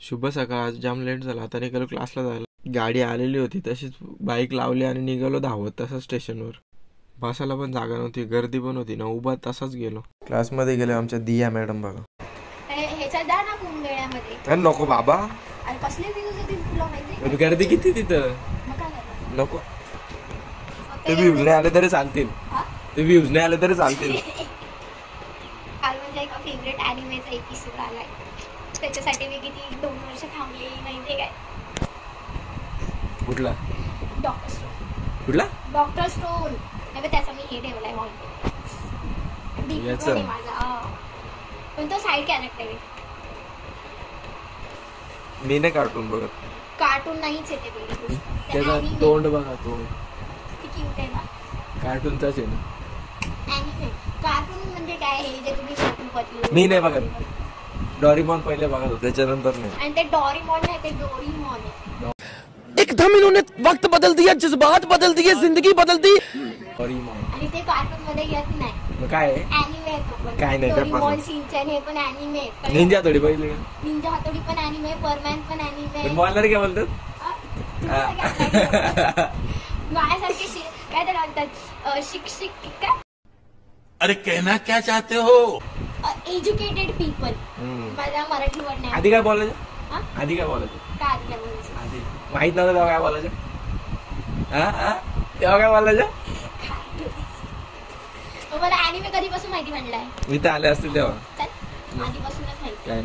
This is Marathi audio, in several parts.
शुभ सकाळ. आज जाम लेट झाला. आता निघालो क्लासला जायला. गाडी आलेली होती तशीच बाईक लावली आणि निघालो धावत तसं स्टेशनवर. बसायला पण जागा नव्हती, गर्दी पण होती ना, उभा तसाच गेलो. क्लासमध्ये गेलो. आमच्या दिया मॅडम बघा. नको बाबा, गर्दी किती तिथं, नको. ते व्ह्यूज नाही आले तरी चालतील, ते व्ह्यूज नाही आले तरी चालतील. फेवरेट अॅनिमेचा एपिसोड आलाय, त्याच्यासाठी मी किती 2 वर्ष थांबलेली माहितीये काय. कुठला डॉक्टर स्टोन? कुठला डॉक्टर स्टोन? नाही, त्याचा मी हे ठेवलाय माझा, पण तो साईड कॅरेक्टर आहे. मी नाही कार्टून बघत. कार्टून नाहीच आहे ते. त्याचा तोंड बघा, तोंड किती क्यूट आहे ना. कार्टूनचाच आहे ना. अॅनिमे कार्टून म्हणजे काय आहे जे तुम्ही बघितलं? मी नाही बघत. डोरेमॉन पहिले बघत होते, त्याच्यानंतर नाही. आणि ते डोरेमॉन नाही, ते डोरेमॉन आहे. एकदम इन्होंने वक्त बदल दिया, जज्बात बदल दिए, जिंदगी बदल दी. डोरेमॉन आणि ते कार्टून मध्ये येत नाही. मग काय आहे? अॅनिमे आहे तो पण. काय नाही, डोरेमॉन, शिनचॅन हे पण अॅनिमे आहे. निंजा हतोडी पहिले. निंजा हतोडी पण अॅनिमे, परमॅन पण अॅनिमे आहे. बॉलर काय बोलतात? माझ्यासारखे काय तर म्हणतात, शिक्षक काय. अरे कहना क्या चाहते हो? Educated people. मला मराठी वर्ड नाही. आधी काय बोलायचं? आधी काय बोलायचं? काय आधी काय बोलायचं? आधी माहित नव्हतं तेव्हा काय बोलायचं? तेव्हा काय बोलायचं? मला अॅनिमे कधीपासून माहिती म्हणलाय? इथे आले असतील तेव्हा. आधीपासूनच माहिती. काय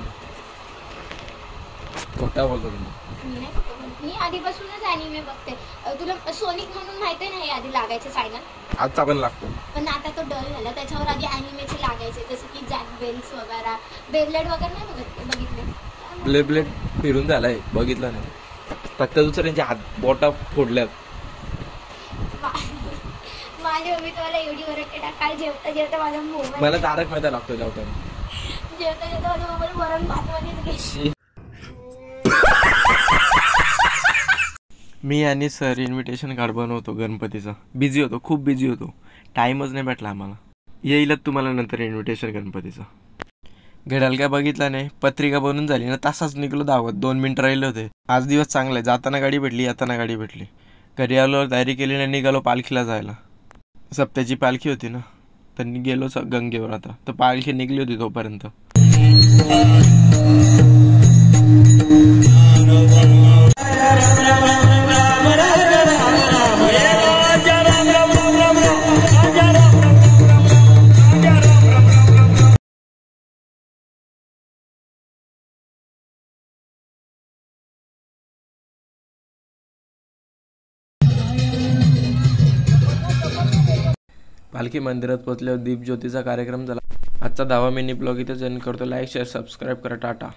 खोटा बोलतो तुम्ही. मी नाही खोटं बोलत. मी आधीपासूनच अॅनिमे बघते. तुला सोनिक म्हणून माहिती आहे ना, आधी लागायचे सायनल. आजचा पण लागतो, पण आता तो डल झाला. त्याच्यावर आधी अॅनिमेचे लागायचे, जसं की जॅक बेल्स वगैरे, बेबलेट वगैरे नाही बघितले. ब्लेड फिरून झालाय, बघितलं नाही. फक्त दुसऱ्यांच्या हात बोटा फोडल्यात. माझ्या मम्मी तुम्हाला एवढी वरटते ना, काल जेवता जेवता माझा मोबाईल, मला तारक मेहता लागतो जेवताना. जेवता जेवता माझा मोबाईल वरण भात मध्ये. मी आणि सर इन्व्हिटेशन कार्ड बनवतो गणपतीचा. बिझी होतो, खूप बिझी होतो, टाइमच नाही भेटला आम्हाला. येईलच तुम्हाला नंतर इन्व्हिटेशन गणपतीचा. घड्याळ काय बघितला नाही, पत्रिका बनवून झाली ना, तासाच निघलो धावत. 2 मिनिटं राहिले होते. आज दिवस चांगला आहे. जाताना गाडी भेटली, येताना गाडी भेटली. घरी आलो, तयारी केली नाही, निघालो पालखीला जायला. सप्त्याची पालखी होती ना, तर गेलो गंगेवर. आता तर पालखी निघली होती तोपर्यंत. पालखी मंदिरात पोहोचल्यावर दीपज्योतीचा कार्यक्रम झाला. आजचा 10वा मिनी ब्लॉग इथेच एंड करतो. लाईक, शेअर, सबस्क्राईब करा. टाटा.